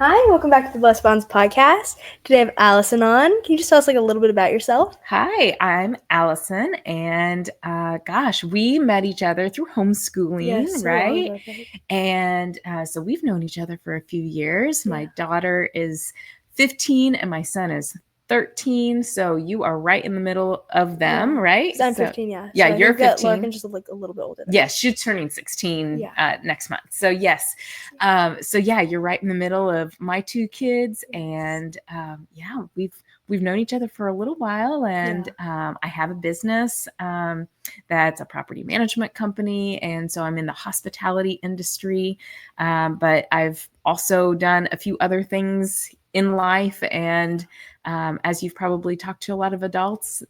Hi, welcome back to the Blessed Bonds podcast. Today I have Allison on. Can you just tell us a little bit about yourself? Hi, I'm Allison, and we met each other through homeschooling, Yes, so right? long ago. And so we've known each other for a few years. Yeah. My daughter is 15 and my son is 13. So you are right in the middle of them, right? 'Cause I'm 15, yeah. Yeah, so you're I think that 15. Larkin's just a little bit older than Yes, she's turning 16 next month. So yes, you're right in the middle of my two kids, and we've known each other for a little while, and I have a business that's a property management company, and so I'm in the hospitality industry, but I've also done a few other things in life, and as you've probably talked to a lot of adults,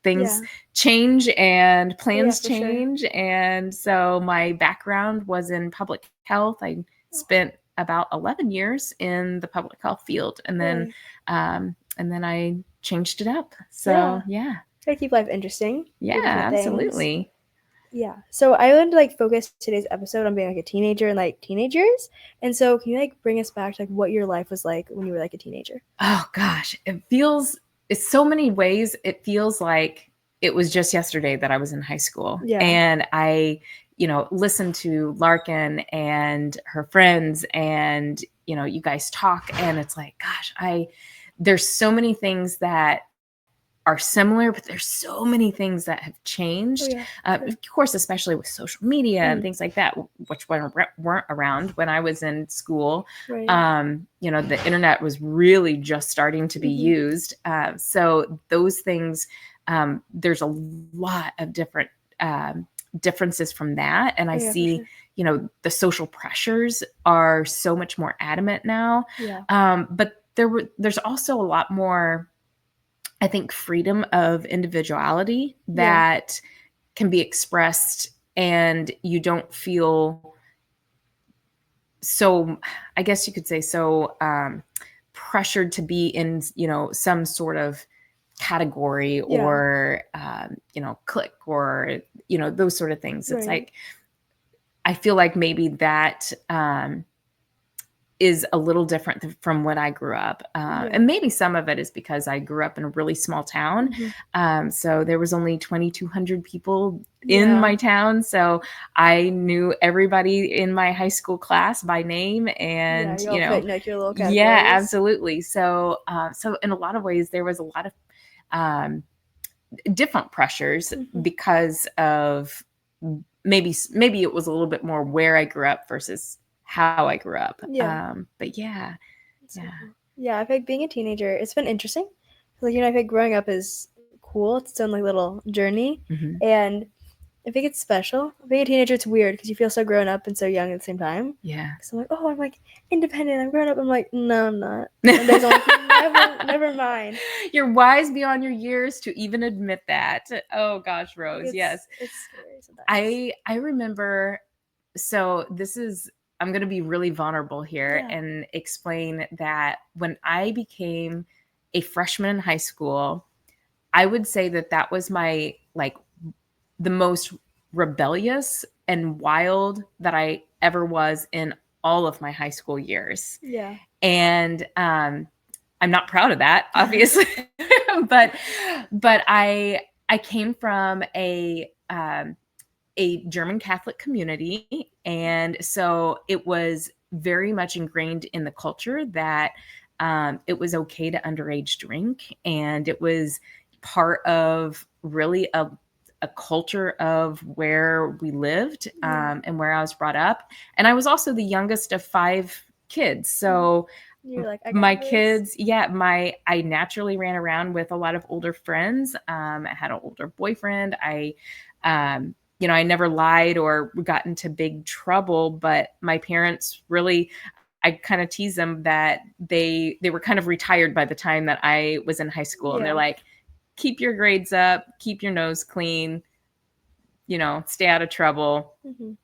things change and plans change. Sure. And so my background was in public health. I spent about 11 years in the public health field, and then I changed it up. So yeah. Try to keep life interesting. Yeah, absolutely. Things. Yeah. So I wanted to focus today's episode on being a teenager and teenagers. And so can you bring us back to what your life was like when you were a teenager? Oh gosh, it's so many ways. It feels like it was just yesterday that I was in high school. Yeah. And I, listened to Larkin and her friends, and, you guys talk, and it's like, gosh, there's so many things that are similar, but there's so many things that have changed. Sure. Of course, especially with social media and things like that, which weren't around when I was in school. Right. The internet was really just starting to be used. So those things, there's a lot of different differences from that. And I see, sure. The social pressures are so much more adamant now. Yeah. But there's also a lot more, I think, freedom of individuality that can be expressed, and you don't feel so, I guess you could say, so pressured to be in, some sort of category or, clique or, those sort of things. It's like, I feel like maybe that is a little different from when I grew up. And maybe some of it is because I grew up in a really small town. Mm-hmm. So there was only 2,200 people in my town. So I knew everybody in my high school class by name, and, fit in, your little categories. Yeah, absolutely. So, so in a lot of ways, there was a lot of different pressures because of maybe it was a little bit more where I grew up versus how I grew up. But yeah. Yeah, I think being a teenager, it's been interesting. I think growing up is cool. It's its own little journey. Mm-hmm. And I think it's special. Being a teenager, it's weird because you feel so grown up and so young at the same time. Yeah. So I'm independent. I'm grown up. I'm no, I'm not. And there's never mind. You're wise beyond your years to even admit that. Oh gosh, Rose. Yes. It's scary sometimes. I remember. So I'm going to be really vulnerable here and explain that when I became a freshman in high school, I would say that was my, the most rebellious and wild that I ever was in all of my high school years. Yeah. And I'm not proud of that, obviously, but I came from a German Catholic community. And so it was very much ingrained in the culture that it was okay to underage drink. And it was part of really a culture of where we lived and where I was brought up. And I was also the youngest of 5 kids. So you're my kids, I naturally ran around with a lot of older friends. I had an older boyfriend. I never lied or got into big trouble, but my parents really, I kind of tease them that they were kind of retired by the time that I was in high school. And they're like, keep your grades up, keep your nose clean, stay out of trouble. Mm-hmm.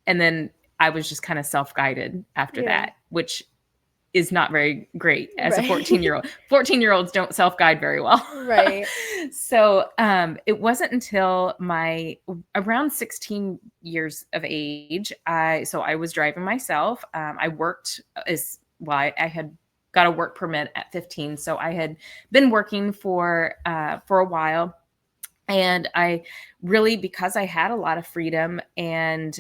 And then I was just kind of self-guided after that, which is not very great as a 14-year-old. 14-year-olds don't self-guide very well. Right. So it wasn't until around 16 years of age, I was driving myself. I worked as I had got a work permit at 15. So I had been working for a while. And I really, because I had a lot of freedom and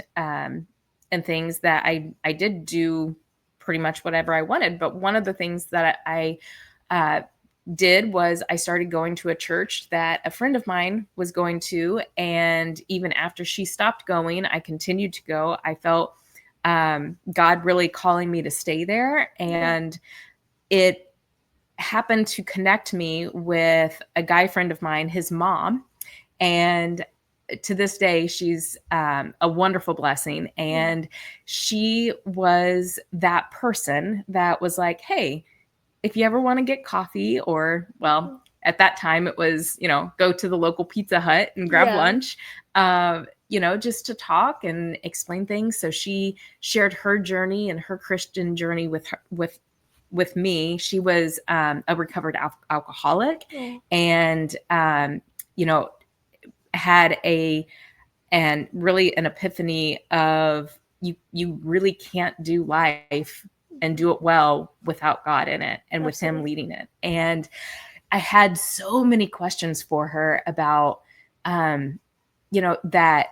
things, that I did do pretty much whatever I wanted. But one of the things that I did was I started going to a church that a friend of mine was going to. And even after she stopped going, I continued to go. I felt God really calling me to stay there. And it happened to connect me with a guy friend of mine, his mom. And to this day, she's a wonderful blessing. And she was that person that was like, hey, if you ever want to get coffee, or, well, at that time it was, go to the local Pizza Hut and grab lunch, just to talk and explain things. So she shared her journey and her Christian journey with me. She was a recovered alcoholic, and had really an epiphany of you really can't do life and do it well without God in it and with Him leading it. And I had so many questions for her about that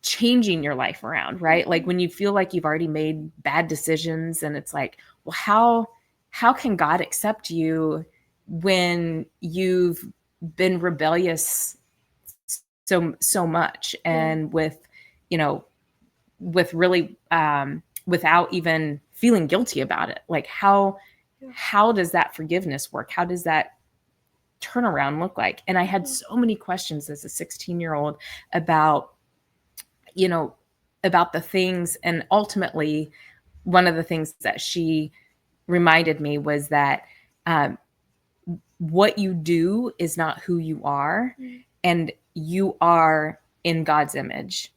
changing your life around, right? Like when you feel like you've already made bad decisions, and it's like, well, how can God accept you when you've been rebellious so much, and with really without even feeling guilty about it? Like how does that forgiveness work? How does that turnaround look like? And I had so many questions as a 16-year-old about the things. And ultimately, one of the things that she reminded me was that what you do is not who you are, and you are in God's image.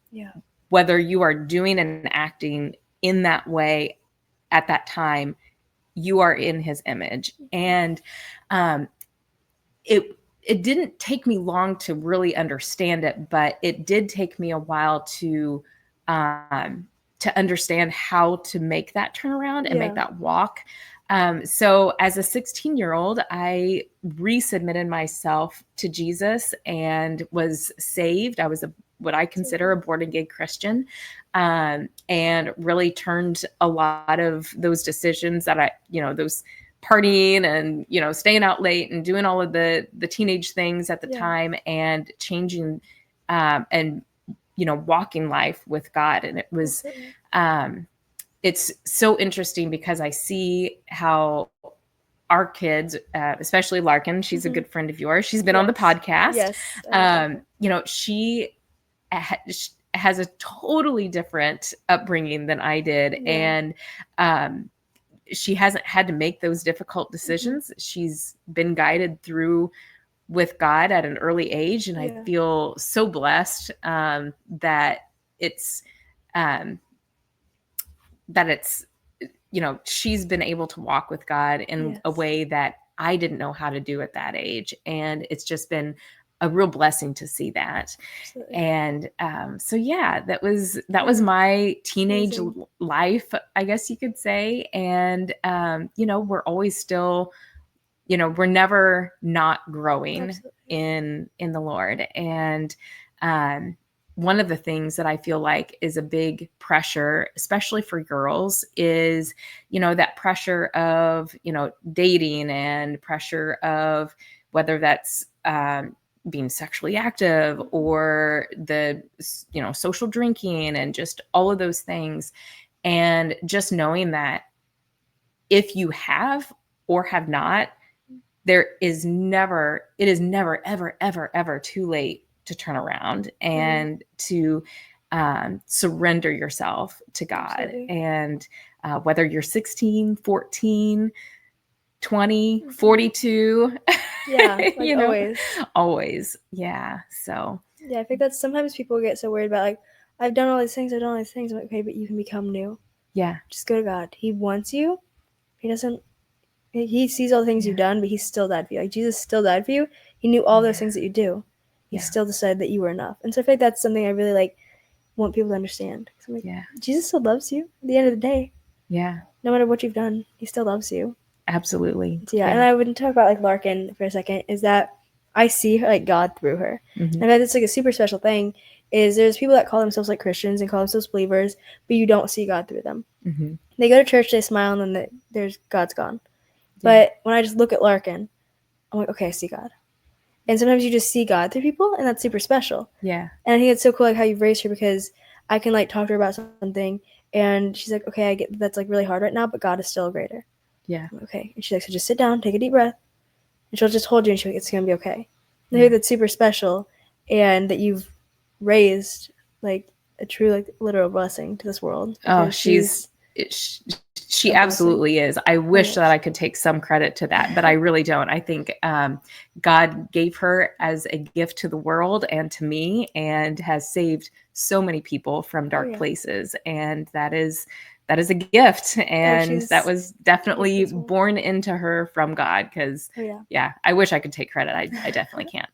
Whether you are doing and acting in that way at that time, you are in His image. And it didn't take me long to really understand it, but it did take me a while to understand how to make that turnaround and make that walk. So as a 16-year-old, I resubmitted myself to Jesus and was saved. I was what I consider a born again Christian, and really turned a lot of those decisions that those partying and, staying out late and doing all of the teenage things at the time, and changing, and, walking life with God. And it was, it's so interesting because I see how our kids, especially Larkin, she's a good friend of yours. She's been on the podcast. She has a totally different upbringing than I did. And she hasn't had to make those difficult decisions. She's been guided through with God at an early age. And I feel so blessed that it's, she's been able to walk with God in a way that I didn't know how to do at that age. And it's just been a real blessing to see that. Absolutely. And that was my teenage life, I guess you could say. And we're always still, we're never not growing in the Lord. And one of the things that I feel like is a big pressure, especially for girls, is, that pressure of, dating, and pressure of whether that's being sexually active, or the, social drinking, and just all of those things. And just knowing that if you have or have not, it is never, ever, ever, ever too late to turn around and to surrender yourself to God. Absolutely. And whether you're 16, 14, 20, 42. Yeah, like always. Yeah. So. Yeah, I think that sometimes people get so worried about, like, I've done all these things. I'm like, okay, but you can become new. Yeah. Just go to God. He wants you. He sees all the things you've done, but He still died for you. Like, Jesus still died for you. He knew all those things that you do. He still decided that you were enough. And so I feel like that's something I really want people to understand. I'm like, Jesus still loves you at the end of the day. Yeah. no matter what you've done, he still loves you. Absolutely. Yeah, and I would talk about like Larkin for a second. Is that I see her, like God through her. Mm-hmm. And that's like a super special thing. Is there's people that call themselves like Christians and call themselves believers, but you don't see God through them. Mm-hmm. They go to church, they smile, and then there's God's gone. Yeah. But when I just look at Larkin, I'm like, okay, I see God. And sometimes you just see God through people, and that's super special. Yeah. And I think it's so cool like how you've raised her, because I can like talk to her about something, and she's like, okay, I get that's like really hard right now, but God is still greater. Yeah. I'm like, okay. And she's like, so just sit down, take a deep breath, and she'll just hold you, and she's like, it's gonna be okay. And I think that's super special, and that you've raised like a true like literal blessing to this world. Oh, she absolutely is. I wish that I could take some credit to that, but I really don't. I think God gave her as a gift to the world and to me, and has saved so many people from dark places. And that is a gift. And that was definitely born into her from God, because I wish I could take credit. I definitely can't.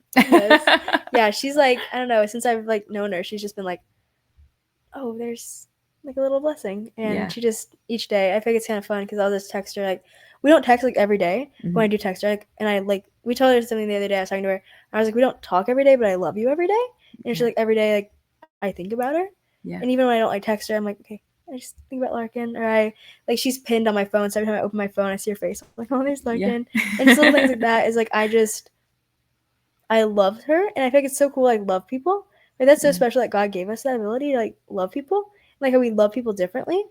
Yeah, she's like, I don't know, since I've like known her, she's just been like, oh, there's like a little blessing. And she just, each day, I think it's kind of fun, because I'll just text her, like, we don't text like every day. Mm-hmm. When I do text her, like, and I like, we told her something the other day, I was talking to her, and I was like, we don't talk every day, but I love you every day. And she's like, every day, like, I think about her. Yeah. And even when I don't like text her, I'm like, okay, I just think about Larkin. Or I, like, she's pinned on my phone, so every time I open my phone, I see her face. I'm like, oh, there's Larkin. Yeah. And just little things like that is like, I loved her, and I think it's so cool. I love people. Like, that's so special that God gave us that ability to like love people, like how we love people differently.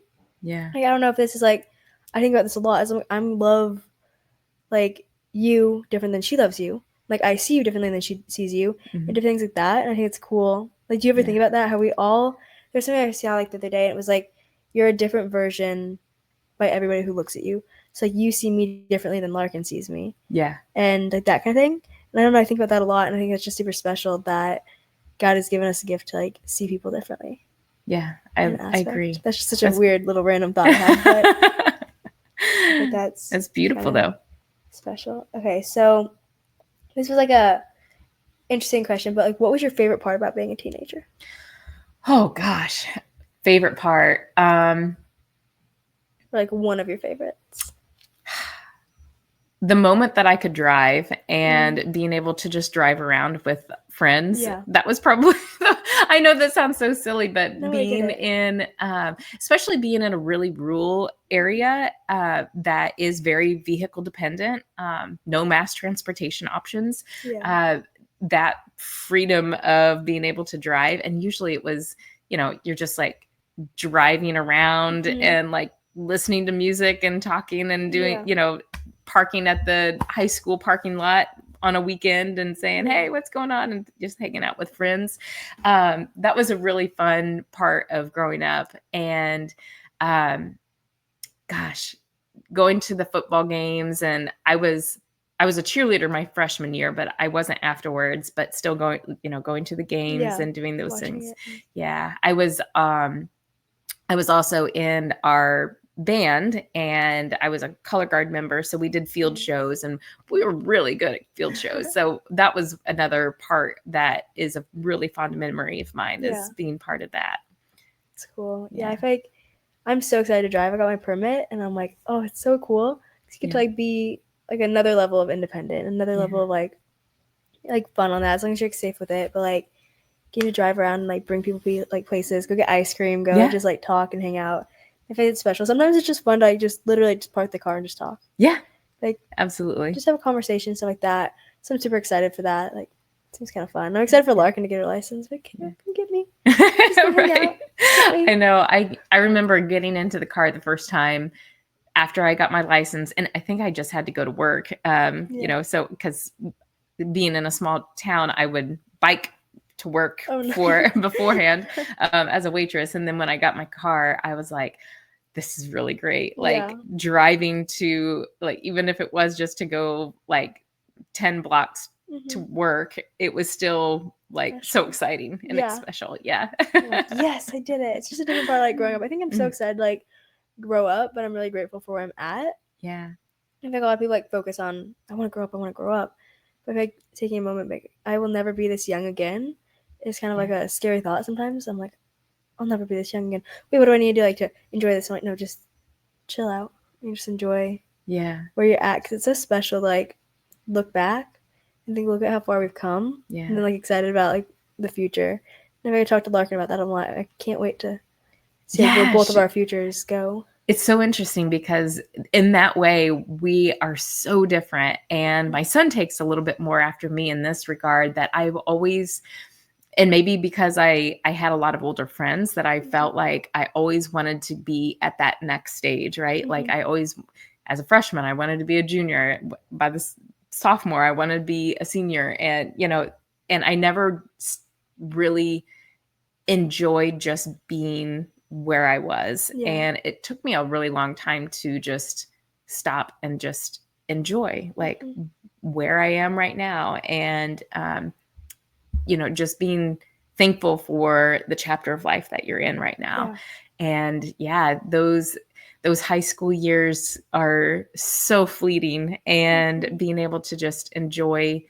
Yeah. Like, I don't know if this is like, I think about this a lot. As I'm love like you different than she loves you. Like, I see you differently than she sees you, and different things like that. And I think it's cool. Like, do you ever think about that? How we all, there's something I saw like the other day, and it was like, you're a different version by everybody who looks at you. So like, you see me differently than Larkin sees me. Yeah. And like that kind of thing. And I don't know, I think about that a lot, and I think it's just super special that God has given us a gift to like see people differently. Yeah, I agree. That's just such a weird little random thought I had, but that's beautiful though. Special. Okay, so this was like a interesting question, but like, what was your favorite part about being a teenager? Oh gosh, favorite part. Like one of your favorites. The moment that I could drive and being able to just drive around with friends, that was probably, I know that sounds so silly, but being in, especially being in a really rural area that is very vehicle dependent, no mass transportation options, that freedom of being able to drive. And usually it was, you're just like driving around and like listening to music and talking and doing, parking at the high school parking lot on a weekend and saying, hey, what's going on? And just hanging out with friends. That was a really fun part of growing up. And gosh, going to the football games. And I was a cheerleader my freshman year, but I wasn't afterwards, but still going to the games and doing those things. Yeah. I was also in our band, and I was a color guard member, so we did field shows, and we were really good at field shows. So that was another part that is a really fond memory of mine, is being part of that. It's cool. Yeah, I feel like I'm so excited to drive. I got my permit, and I'm like, oh, it's so cool. You get to like be like another level of independent, another level of like fun on that, as long as you're safe with it. But like getting to drive around and like bring people to like places, go get ice cream, go just like talk and hang out. I think it's special. Sometimes it's just fun to like just literally just park the car and just talk. Yeah. Like, absolutely. Just have a conversation, stuff like that. So I'm super excited for that. Like, it seems kind of fun. I'm excited for Larkin to get her license. But come get me. Right. I know. I remember getting into the car the first time after I got my license, and I think I just had to go to work. So because being in a small town, I would bike to work beforehand as a waitress. And then when I got my car, I was like, this is really great. Like driving to, like, even if it was just to go like 10 blocks to work, it was still like so exciting and special. Yeah. Like, yes, I did it. It's just a different part of like growing up. I think I'm so excited to like grow up, but I'm really grateful for where I'm at. Yeah. I think a lot of people like focus on, I want to grow up. But like taking a moment, like, I will never be this young again. It's kind of like a scary thought sometimes. I'm like, I'll never be this young again. Wait, what do I need to do like to enjoy this? I'm like, no, just chill out and just enjoy Yeah. where you're at, because it's so special to like look back and think, look at how far we've come, Yeah. and then like excited about like the future. And I talked to Larkin about that a lot. I can't wait to see like, where both of our futures go. It's so interesting because in that way we are so different, and my son takes a little bit more after me in this regard, that I've always, and maybe because I had a lot of older friends, that I felt like I always wanted to be at that next stage, right? Like I always, as a freshman, I wanted to be a junior. By the sophomore, I wanted to be a senior, and and I never really enjoyed just being where I was. Yeah. And it took me a really long time to just stop and just enjoy like where I am right now. And, just being thankful for the chapter of life that you're in right now. Yeah. And those high school years are so fleeting, and being able to just enjoy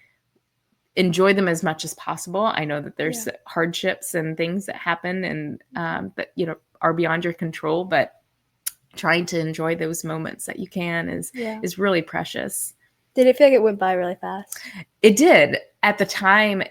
them as much as possible. I know that there's hardships and things that happen and that are beyond your control, but trying to enjoy those moments that you can is really precious. Did it feel like it went by really fast? It did. At the time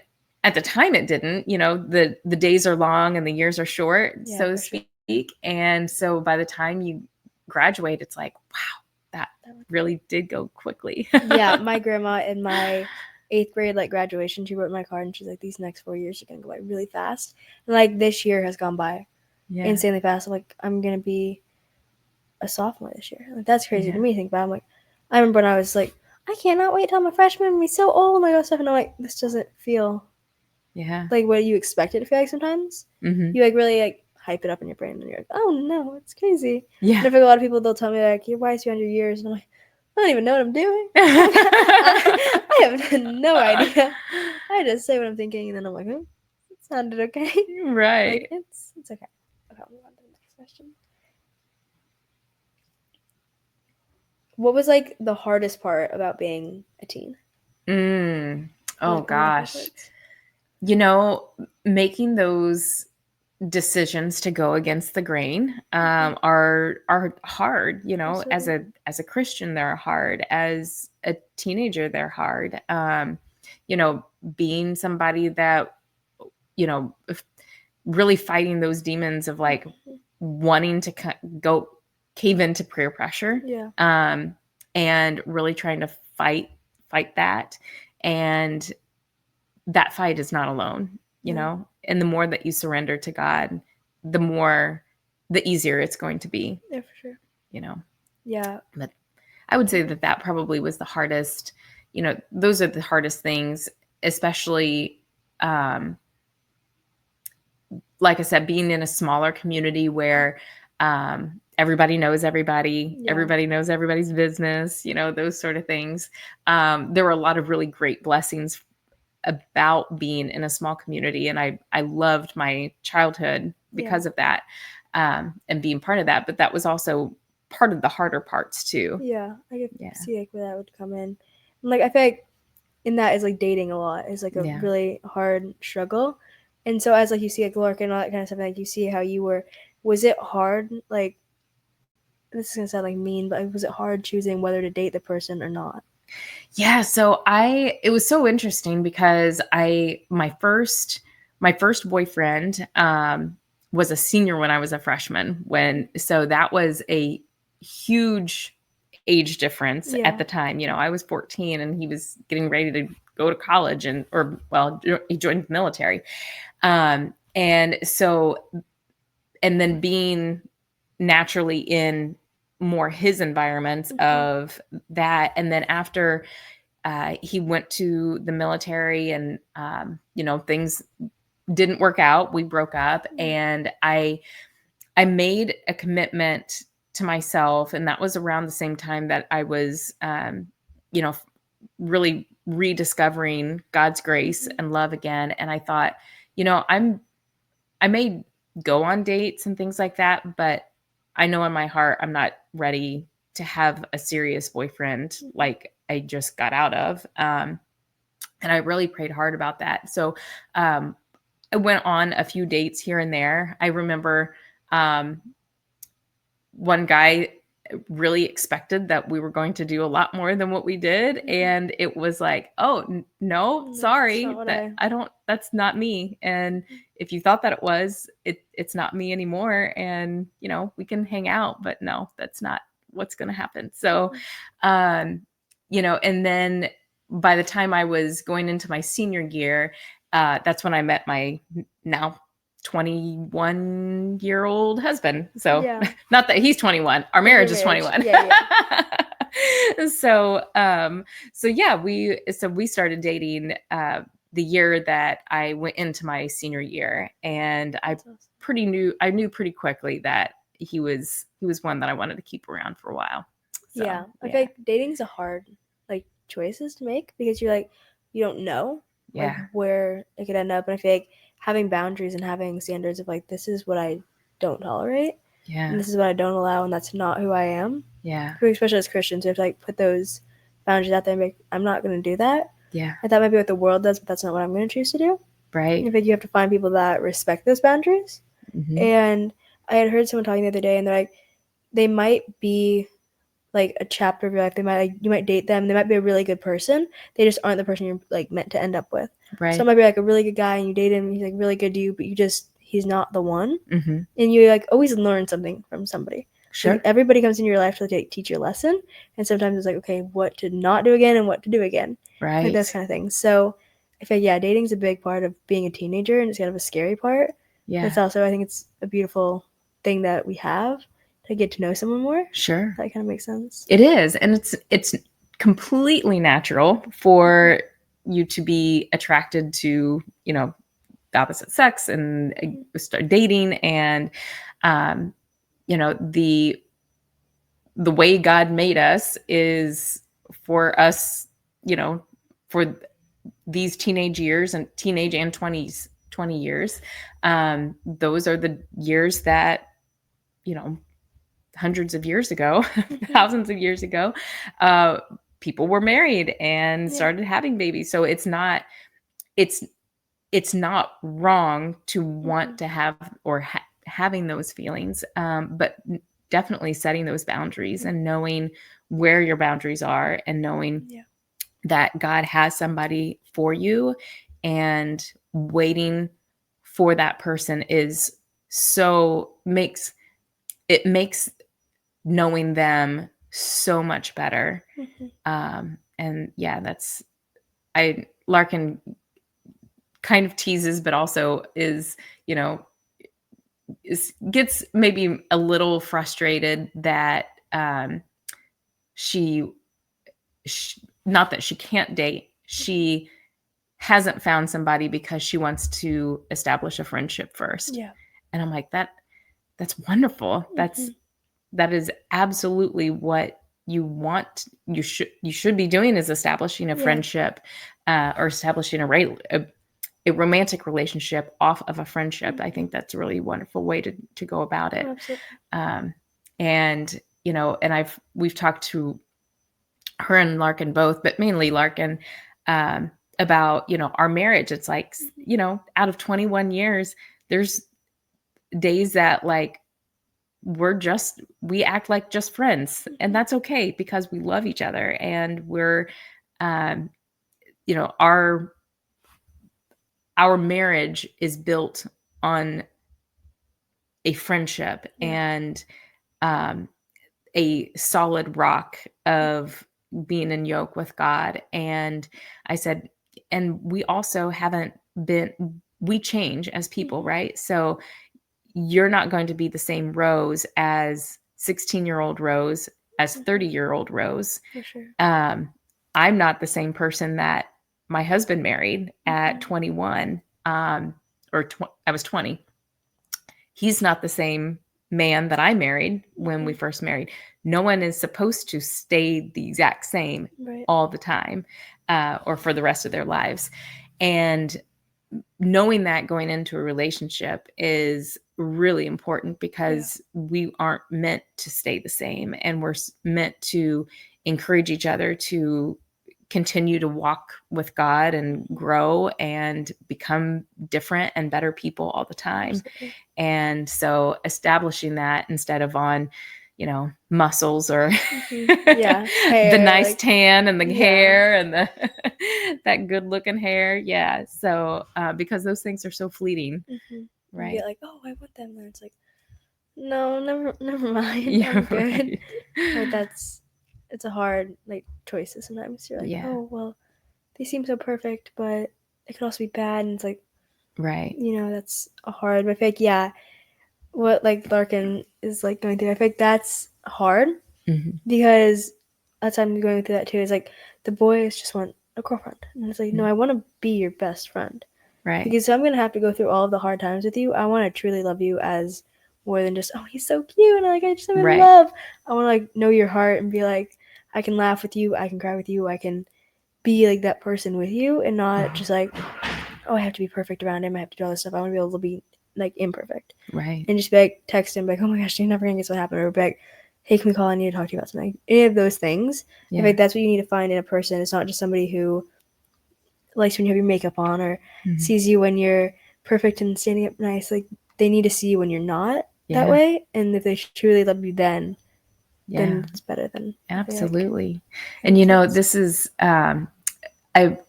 it didn't. The days are long and the years are short, so to speak. Sure. And so by the time you graduate, it's like, wow, that really did go quickly. Yeah, my grandma in my 8th grade like graduation, she wrote my card and she's like, these next 4 years are gonna go by really fast. And like this year has gone by insanely fast. I'm like, I'm gonna be a sophomore this year. Like that's crazy to me to think about. I'm like, I remember when I was like, I cannot wait till I'm a freshman and be so old and all stuff, and I'm like, this doesn't feel like what you expect it to feel like sometimes. You like really like hype it up in your brain and you're like, oh no, it's crazy. And I think a lot of people, they'll tell me like, you're wise beyond your years, and I'm like, I don't even know what I'm doing. I have no idea. I just say what I'm thinking, and then I'm like, it sounded okay. Right. Like, it's okay. Okay, I'll move on to the next question. What was like the hardest part about being a teen? Oh gosh. Making those decisions to go against the grain are hard. Absolutely. As a Christian, they're hard. As a teenager, they're hard. Being somebody that really fighting those demons of like wanting to go cave into peer pressure, and really trying to fight that, and that fight is not alone, and the more that you surrender to God, the easier it's going to be. Yeah, for sure. Yeah. But I would say that probably was the hardest, those are the hardest things, especially, like I said, being in a smaller community where, everybody knows everybody, everybody knows everybody's business, those sort of things. There were a lot of really great blessings about being in a small community. And I loved my childhood because of that, and being part of that. But that was also part of the harder parts too. Yeah, I could see like where that would come in. And like I feel like in that is like dating a lot is like a really hard struggle. And so as like you see like Larkin and all that kind of stuff, like you see how you were. Was it hard? Like, this is gonna sound like mean, but was it hard choosing whether to date the person or not? Yeah, so it was so interesting because my first boyfriend was a senior when I was a freshman. So that was a huge age difference at the time. I was 14 and he was getting ready to go to college he joined the military. And then being naturally in more his environments of that. And then after he went to the military and, things didn't work out. We broke up, and I made a commitment to myself. And that was around the same time that I was, really rediscovering God's grace and love again. And I thought, I may go on dates and things like that, but I know in my heart, I'm not ready to have a serious boyfriend like I just got out of. And I really prayed hard about that. So I went on a few dates here and there. I remember one guy really expected that we were going to do a lot more than what we did. And it was like, oh, no, sorry, that's not me. And if you thought that it was, it's not me anymore. And, you know, we can hang out, but no, that's not what's going to happen. So, you know, and then by the time I was going into my senior year, that's when I met my now 21-year-old husband. So not that he's 21, our marriage is 21. So yeah, we started dating the year that I went into my senior year, and I knew pretty quickly that he was one that I wanted to keep around for a while. So, I feel like dating's a hard like choices to make because you're like you don't know like where it could end up, and I feel like having boundaries and having standards of like this is what I don't tolerate, and this is what I don't allow, and that's not who I am. Especially as Christians, we have to like put those boundaries out there and be like, I'm not going to do that. And that might be what the world does, but that's not what I'm going to choose to do. Right. And I think you have to find people that respect those boundaries. And I had heard someone talking the other day, and they're like, they might be like a chapter of your life. They might like, you might date them. They might be a really good person. They just aren't the person you're like meant to end up with. Right. So it might be like a really good guy, and you date him. And he's like really good to you, but he's not the one. And you like always learn something from somebody. Sure. Like, everybody comes into your life to teach you a lesson, and sometimes it's like, okay, what to not do again and what to do again. Right. Like those kind of things. So I feel like, dating's a big part of being a teenager, and it's kind of a scary part. Yeah. But it's also, I think it's a beautiful thing that we have to get to know someone more. Sure. That kind of makes sense. It is. And it's completely natural for you to be attracted to, you know, the opposite sex and start dating. And, you know, the way God made us is for us, you know, for these teenage years and 20 years. Those are the years that, you know, hundreds of years ago, thousands of years ago, people were married and started having babies. So it's not wrong to want to have or having those feelings, but definitely setting those boundaries and knowing where your boundaries are and knowing that God has somebody for you, and waiting for that person is makes knowing them so much better. And yeah, Larkin kind of teases, but also is, you know, gets maybe a little frustrated that she not that she can't date, she hasn't found somebody because she wants to establish a friendship first. Yeah. And I'm like, that's wonderful. That is absolutely what you want. You should be doing, is establishing a friendship, or establishing a romantic relationship off of a friendship. I think that's a really wonderful way to go about it. Absolutely. And, you know, and we've talked to her and Larkin both, but mainly Larkin, about, you know, our marriage. It's like, you know, out of 21 years, there's days that like, we act like just friends, and that's okay because we love each other, and we're, you know, our marriage is built on a friendship and a solid rock of being in yoke with God. And I said, and we also we change as people, right? So you're not going to be the same Rose as 16-year-old Rose as 30-year-old Rose. For sure. I'm not the same person that my husband married at 21, I was 20. He's not the same man that I married when we first married. No one is supposed to stay the exact same all the time, or for the rest of their lives. And knowing that going into a relationship is really important, because we aren't meant to stay the same, and we're meant to encourage each other to continue to walk with God and grow and become different and better people all the time. Absolutely. And so establishing that instead of on, muscles or Yeah, hair, the nice like, tan and the yeah. hair and that good looking hair. Yeah. So because those things are so fleeting. Right. You get like, oh, I want them. And it's like, no, never mind. Yeah, I'm good. right. But it's a hard like choices sometimes. You're like, oh well, they seem so perfect, but it could also be bad, and it's like, right. That's a hard. But I feel like what like Larkin is like going through, I feel like that's hard because that's I'm going through that too. Is like the boys just want a girlfriend, and it's like, no, I want to be your best friend. Right. Because I'm going to have to go through all of the hard times with you. I want to truly love you as more than just, oh, he's so cute. And like, I just am in love. I want to like know your heart and be like, I can laugh with you. I can cry with you. I can be like that person with you and not just like, oh, I have to be perfect around him. I have to do all this stuff. I want to be able to be like imperfect. Right. And just be like, text him, like, oh my gosh, you're never going to guess what happened. Or be like, hey, can we call? I need to talk to you about something. Any of those things. I think that's what you need to find in a person. It's not just somebody who likes when you have your makeup on or sees you when you're perfect and standing up nice. Like, they need to see you when you're not that way. And if they truly love you then it's better than absolutely. And this is I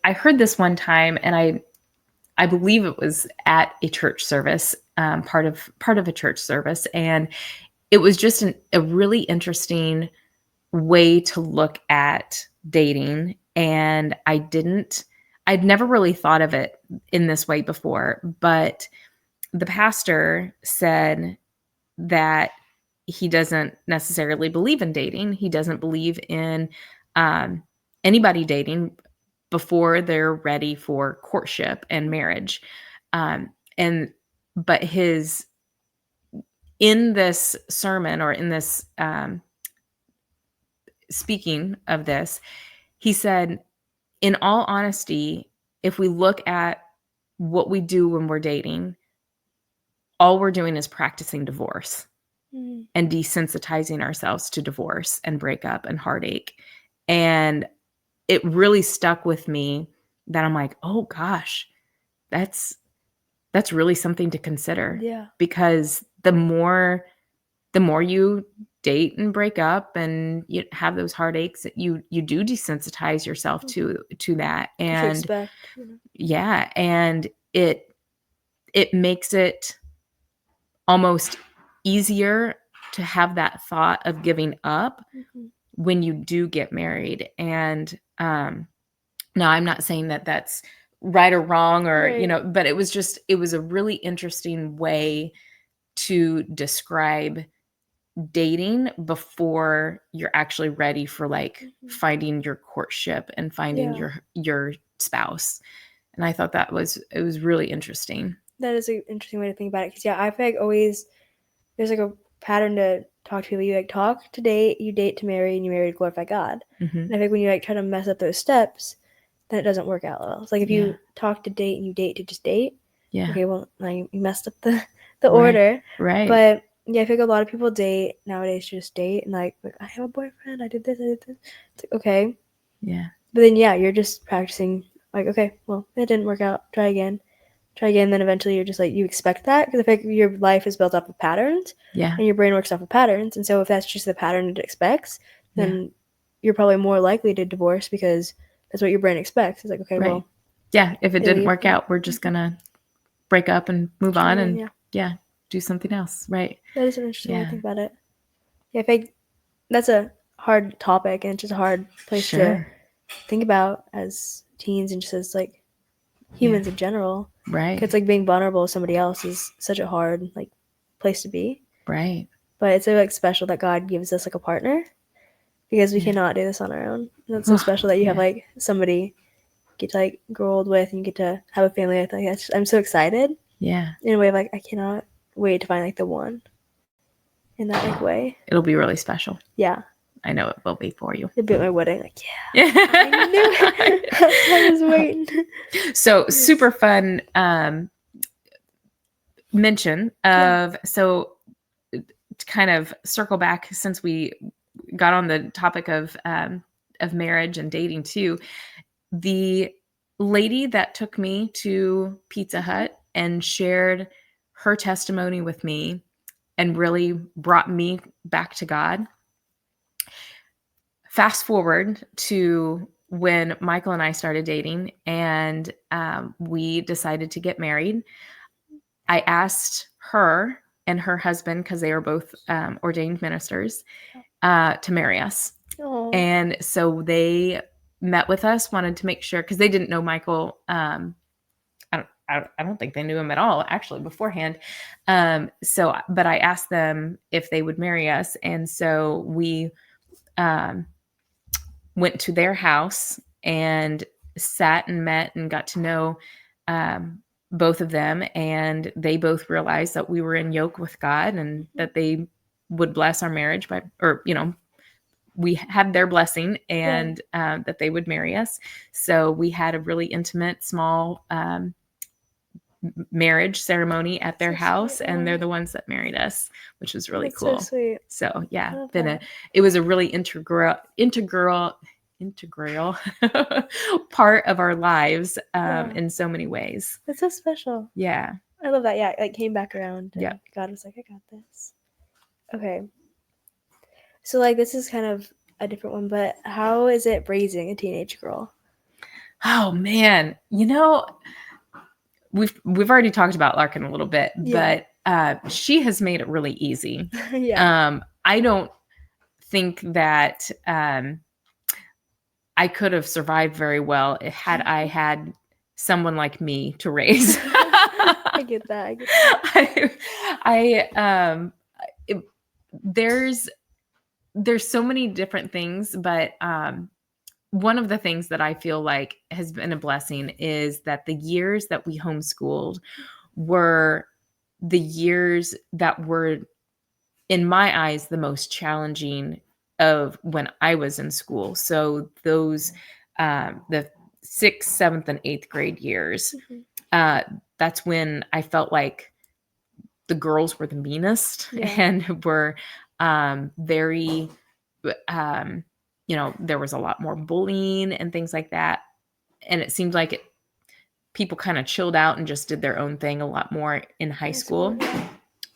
heard this one time, and I believe it was at a church service, part of a church service, and it was just a really interesting way to look at dating. And I'd never really thought of it in this way before, but the pastor said that he doesn't necessarily believe in dating. He doesn't believe in anybody dating before they're ready for courtship and marriage. But in this sermon, or in this speaking of this, he said, in all honesty, if we look at what we do when we're dating, all we're doing is practicing divorce and desensitizing ourselves to divorce and breakup and heartache. And it really stuck with me that I'm like, oh gosh, that's really something to consider. Yeah. Because the more you date and break up and you have those heartaches, you do desensitize yourself to that. And yeah, and it makes it almost easier to have that thought of giving up when you do get married. And now I'm not saying that that's right or wrong, or but it was a really interesting way to describe dating before you're actually ready for like finding your courtship and finding your spouse. And I thought it was really interesting. That is an interesting way to think about it. Because I feel like always there's like a pattern to talk to people. You like talk to date, you date to marry, and you marry to glorify God. And I think when you like try to mess up those steps, then it doesn't work out well. It's like if you talk to date and you date to just date, okay, well, now you messed up the order. Right. But I think a lot of people date nowadays to just date and like I have a boyfriend, I did this. It's like, okay. Yeah. But then you're just practicing like, okay, well, it didn't work out. Try again. Then eventually you're just like, you expect that because I think your life is built up of patterns. Yeah. And your brain works off of patterns. And so if that's just the pattern it expects, then you're probably more likely to divorce because that's what your brain expects. It's like, okay, well. Yeah, if it didn't work out, we're just going to break up and move on and do something else. Right. That is an interesting way to think about it. Yeah, I think that's a hard topic and it's just a hard place to think about as teens and just as like humans in general. Right. Because like being vulnerable with somebody else is such a hard like place to be. Right. But it's so like special that God gives us like a partner because we cannot do this on our own. And it's so special that you have like somebody you get to like grow old with and you get to have a family. I think I'm so excited. Yeah. In a way of like I cannot wait to find like the one in that like way. It'll be really special. Yeah. I know it will be for you. It'll be at my wedding. Like, I knew it. I was waiting. So super fun mention of so to kind of circle back since we got on the topic of marriage and dating too. The lady that took me to Pizza Hut and shared her testimony with me really brought me back to God. Fast forward to when Michael and I started dating, and we decided to get married. I asked her and her husband, because they were both ordained ministers, to marry us. Oh. And so they met with us, wanted to make sure, because they didn't know Michael. I don't think they knew him at all, actually, beforehand. But I asked them if they would marry us. And so we went to their house and sat and met and got to know both of them. And they both realized that we were in yoke with God, and that they would bless our marriage we had their blessing, and that they would marry us. So we had a really intimate, small marriage ceremony at their house, and they're the ones that married us, which was really cool. So sweet. So yeah, it was a really integral part of our lives in so many ways. That's so special. Yeah. I love that. Yeah, like came back around. Yeah. God was like, I got this. Okay. So like this is kind of a different one, but how is it raising a teenage girl? Oh man, we've already talked about Larkin a little bit, but she has made it really easy. I don't think that I could have survived very well had I had someone like me to raise. I get that. There's so many different things, but one of the things that I feel like has been a blessing is that the years that we homeschooled were the years that were, in my eyes, the most challenging of when I was in school. So those, the 6th, 7th, and 8th grade years, that's when I felt like the girls were the meanest and were very, there was a lot more bullying and things like that. And it seemed like people kind of chilled out and just did their own thing a lot more in high school.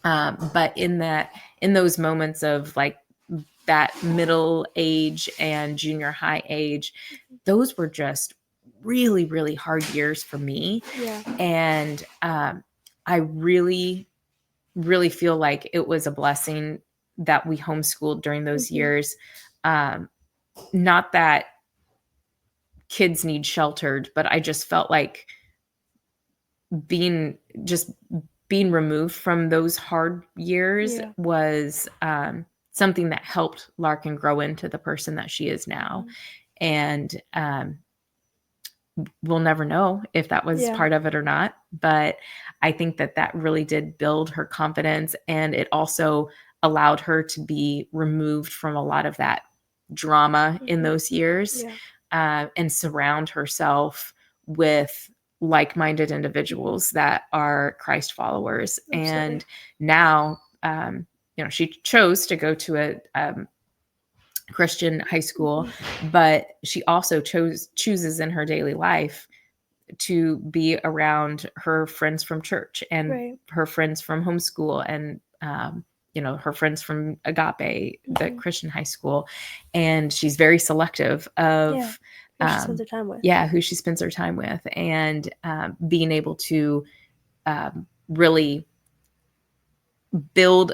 But in those moments of like that middle age and junior high age, those were just really, really hard years for me. And I really, really feel like it was a blessing that we homeschooled during those years. Not that kids need sheltered, but I just felt like being removed from those hard years was something that helped Larkin grow into the person that she is now. And we'll never know if that was part of it or not, but I think that really did build her confidence, and it also allowed her to be removed from a lot of that drama in those years, and surround herself with like-minded individuals that are Christ followers. Absolutely. And now, she chose to go to a Christian high school, but she also chooses in her daily life to be around her friends from church and her friends from homeschool and, her friends from Agape, the Christian high school. And she's very selective of who she spends her time with. Who she spends her time with, and being able to really build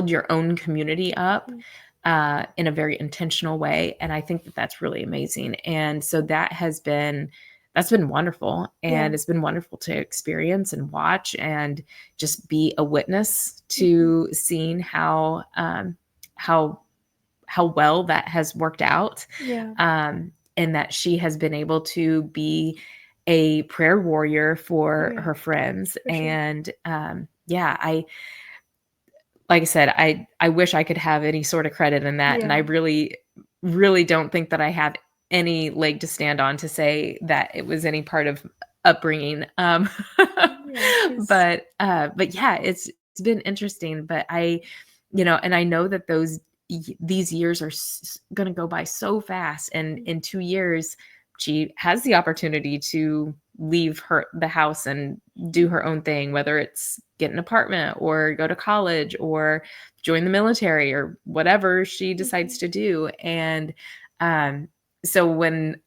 your own community up in a very intentional way. And I think that that's really amazing. And so that's been wonderful. And it's been wonderful to experience and watch and just be a witness to seeing how well that has worked out. And that she has been able to be a prayer warrior for her friends. For sure. And like I said, I wish I could have any sort of credit in that. And I really, really don't think that I have any leg to stand on to say that it was any part of upbringing. But yeah, it's been interesting, but and I know that these years are going to go by so fast. And in 2 years, she has the opportunity to leave the house and do her own thing, whether it's get an apartment or go to college or join the military or whatever she decides to do. And so when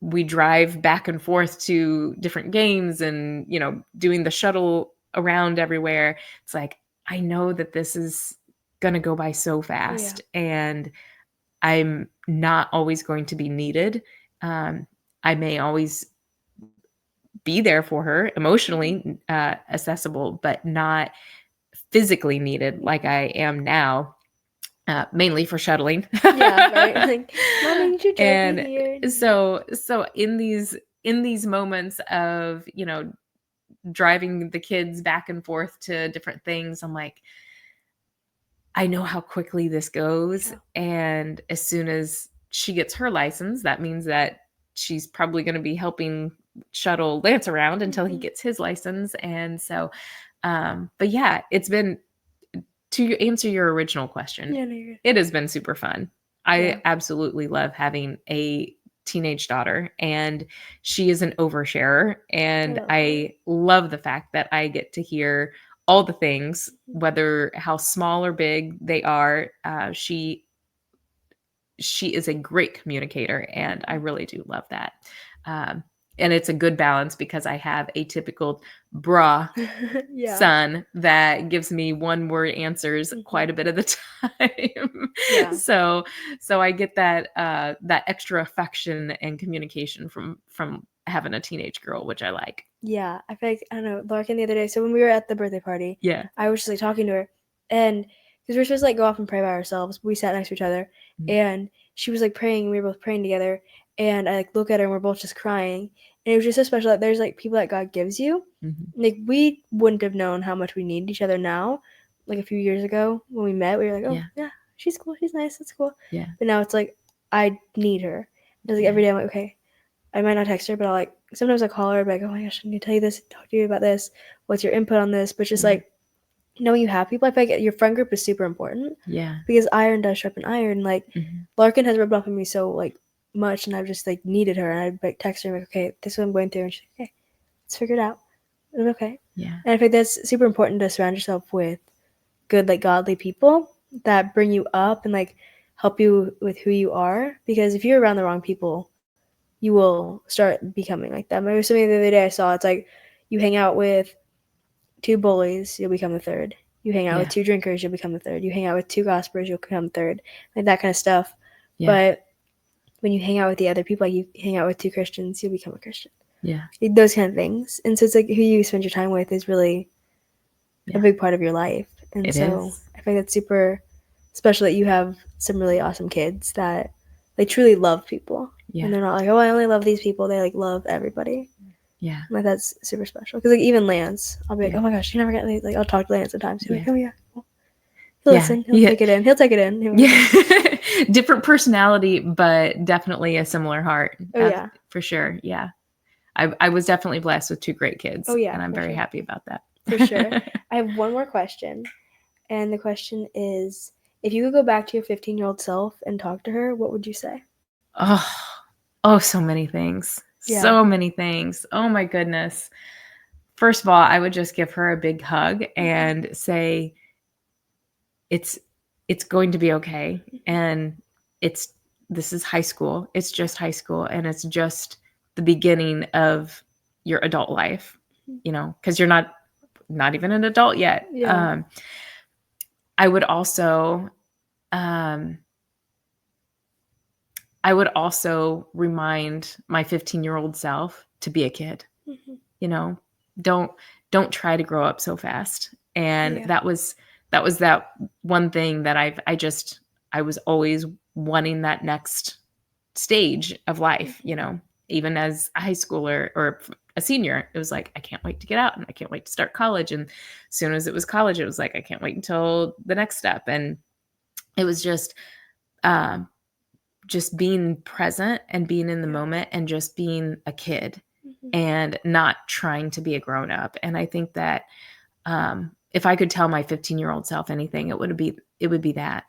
we drive back and forth to different games and, doing the shuttle around everywhere, it's like, I know that this is going to go by so fast, and I'm not always going to be needed. I may always be there for her, emotionally accessible, but not physically needed like I am now. Mainly for shuttling. Yeah, right. Like, Mommy, you should drive me here. So in these moments of, driving the kids back and forth to different things, I'm like, I know how quickly this goes. And as soon as she gets her license, that means that she's probably going to be helping shuttle Lance around until he gets his license. And so, but yeah, it's been, to answer your original question, it has been super fun. I absolutely love having a teenage daughter, and she is an oversharer. And I love the fact that I get to hear all the things, whether how small or big they are. She is a great communicator, and I really do love that. And it's a good balance because I have a typical bra son that gives me one word answers quite a bit of the time. So I get that extra affection and communication from having a teenage girl, which I like. Yeah, I feel like, I don't know, Larkin the other day, so when we were at the birthday party, I was just like talking to her, and because we were supposed to like go off and pray by ourselves, we sat next to each other, and she was like praying, we were both praying together, and I like look at her and we're both just crying, and it was just so special that there's like people that God gives you. Like, we wouldn't have known how much we need each other now. Like a few years ago when we met, we were like, oh yeah, she's cool, she's nice, that's cool. But now it's like, I need her. It's like every day I'm like, okay, I might not text her, but I'll like, sometimes I call her, like, oh my gosh, I need to tell you this, talk to you about this. What's your input on this? But just like, knowing you have people, I feel like your friend group is super important. Yeah. Because iron does sharpen iron. Like, Larkin has rubbed off on me so like much, and I've just like needed her, and I'd like text her like, okay, this is what I'm going through, and she's like, okay, let's figure it out. I'm okay. Yeah. And I think that's super important to surround yourself with good, like, godly people that bring you up and like help you with who you are. Because if you're around the wrong people, you will start becoming like them. There was something the other day I saw. It's like, you hang out with 2 bullies, you'll become the third. You hang out with 2 drinkers, you'll become the third. You hang out with 2 gossipers, you'll become the third. Like that kind of stuff. But when you hang out with the other people, like you hang out with 2 Christians, you'll become a Christian. Yeah. Those kind of things. And so it's like who you spend your time with is really a big part of your life. And it so is. I think it's super special that you have some really awesome kids that they truly love people. Yeah. And they're not like, oh, I only love these people. They like love everybody. Yeah. Like that's super special. Because like even Lance, I'll be like, oh my gosh, you never get like, I'll talk to Lance sometimes. He's like, oh yeah. Well, he'll listen. He'll take it in. He'll take it in. Yeah. Different personality, but definitely a similar heart. Oh yeah. For sure. Yeah. I was definitely blessed with 2 great kids. Oh yeah. And I'm very happy about that. For sure. I have one more question. And the question is, if you could go back to your 15-year-old self and talk to her, what would you say? Oh, so many things. Yeah. So many things. Oh my goodness. First of all, I would just give her a big hug and say, it's going to be okay. And this is high school. It's just high school. And it's just the beginning of your adult life, because you're not even an adult yet. Yeah. I would also remind my 15-year-old self to be a kid. Don't try to grow up so fast. And that was that one thing that I was always wanting, that next stage of life, even as a high schooler or a senior. It was like, I can't wait to get out and I can't wait to start college. And as soon as it was college, it was like, I can't wait until the next step. And it was just being present and being in the moment and just being a kid and not trying to be a grown up. And I think that if I could tell my 15-year-old self anything, it would be that.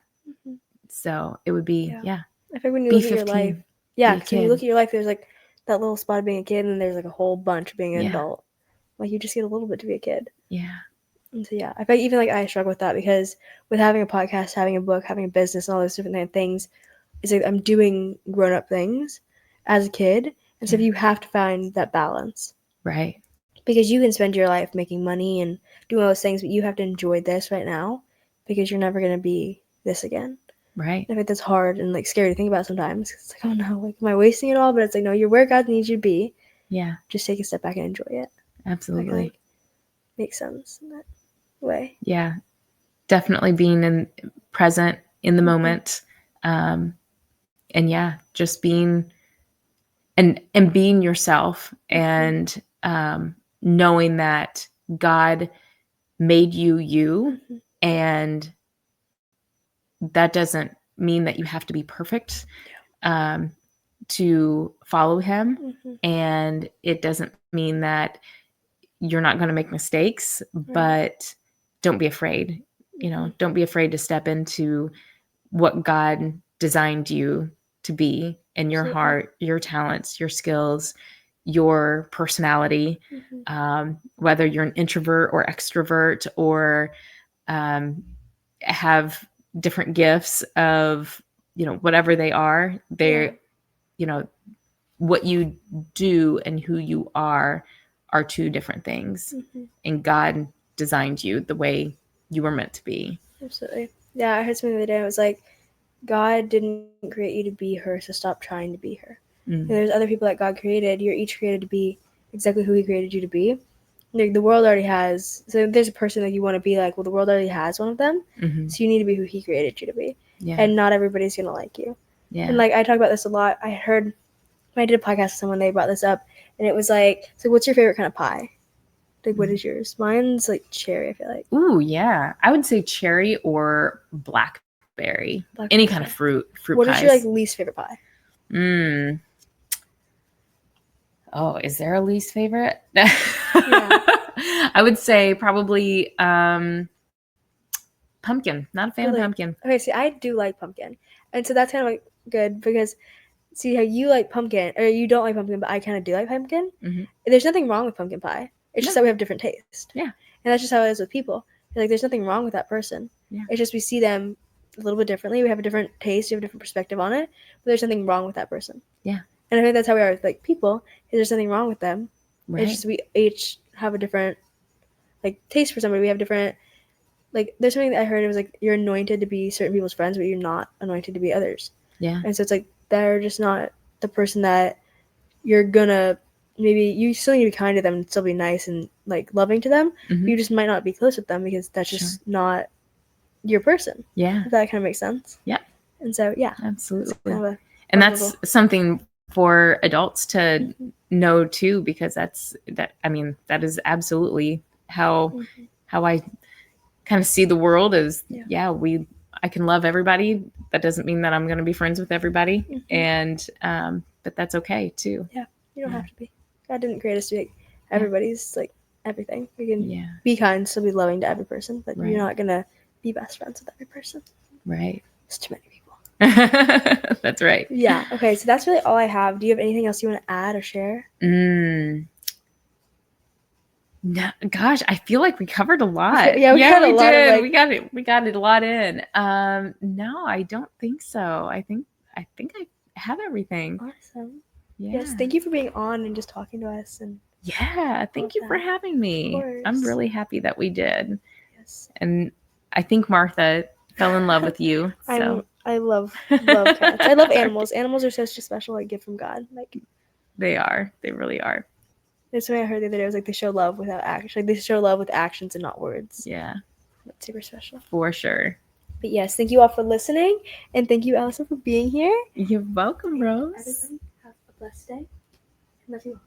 So it would be, I think when you look at your life, because when you look at your life, there's like that little spot of being a kid, and then there's like a whole bunch of being an Yeah. adult. Like you just get a little bit to be a kid. Yeah. And so yeah, I feel like even like I struggle with that because with having a podcast, having a book, having a business, and all those different things, it's like I'm doing grown up things as a kid, and so you have to find that balance, right? Because you can spend your life making money and doing all those things, but you have to enjoy this right now because you're never gonna be this again. Right. I think that's hard and like scary to think about sometimes. It's like, oh no, like am I wasting it all? But it's like, no, you're where God needs you to be. Yeah. Just take a step back and enjoy it. Absolutely. Like, makes sense in that way. Yeah. Definitely being present in the moment. And yeah, just being and being yourself and knowing that God made you and that doesn't mean that you have to be perfect to follow him. And it doesn't mean that you're not going to make mistakes, but don't be afraid. Don't be afraid to step into what God designed you to be in your heart, your talents, your skills, your personality, whether you're an introvert or extrovert or have different gifts of, whatever they are, they're, what you do and who you are two different things. And God designed you the way you were meant to be. Absolutely. Yeah, I heard something the other day. It was like, God didn't create you to be her, so stop trying to be her. There's other people that God created. You're each created to be exactly who he created you to be. Like the world already has, so if there's a person that you want to be like, well, the world already has one of them, so you need to be who he created you to be. And not everybody's going to like you. And like I talk about this a lot. I heard when I did a podcast with someone, they brought this up, and it was like, so what's your favorite kind of pie? Like, what is yours? Mine's like cherry, I feel like. Ooh, yeah. I would say cherry or blackberry. Any kind of fruit What pies. Is your like least favorite pie? Oh, is there a least favorite? I would say probably pumpkin. Not a fan of pumpkin. Okay, see, I do like pumpkin. And so that's kind of like good because see how you like pumpkin, or you don't like pumpkin, but I kind of do like pumpkin. There's nothing wrong with pumpkin pie. It's just that we have different taste. Yeah. And that's just how it is with people. Like, there's nothing wrong with that person. Yeah. It's just we see them a little bit differently. We have a different taste. We have a different perspective on it. But there's nothing wrong with that person. Yeah. And I think that's how we are with, like, people. There's nothing wrong with them. Right. It's just we each have a different, like, taste for somebody. We have different, like, there's something that I heard. It was, like, you're anointed to be certain people's friends, but you're not anointed to be others. Yeah. And so it's, like, they're just not the person that you're gonna, maybe you still need to be kind to them and still be nice and like loving to them, but you just might not be close with them because that's just not your person. Yeah. If that kind of makes sense. Yeah. And so, yeah. Absolutely. Kind of and that's something for adults to know too, because that is absolutely how I kind of see the world is, I can love everybody. That doesn't mean that I'm going to be friends with everybody. And, but that's okay too. Yeah. You don't have to be. God didn't create us to be like everybody's like everything. We can be kind, still be loving to every person, but you're not gonna be best friends with every person. Right. It's too many people. That's right. Yeah. Okay. So that's really all I have. Do you have anything else you want to add or share? No, gosh, I feel like we covered a lot. Yeah, we did. We got it a lot in. No, I don't think so. I think I have everything. Awesome. Yeah. Yes, thank you for being on and just talking to us. And thank you for having me. I'm really happy that we did. Yes. And I think Martha fell in love with you. So I love cats. I love animals. Animals are such a special gift from God. Like they are. They really are. There's something I heard the other day. It was like they show love without action. Like they show love with actions and not words. Yeah. That's super special. For sure. But yes, thank you all for listening, and thank you, Allison, for being here. You're welcome, Rose. Everybody have a blessed day. Love you all.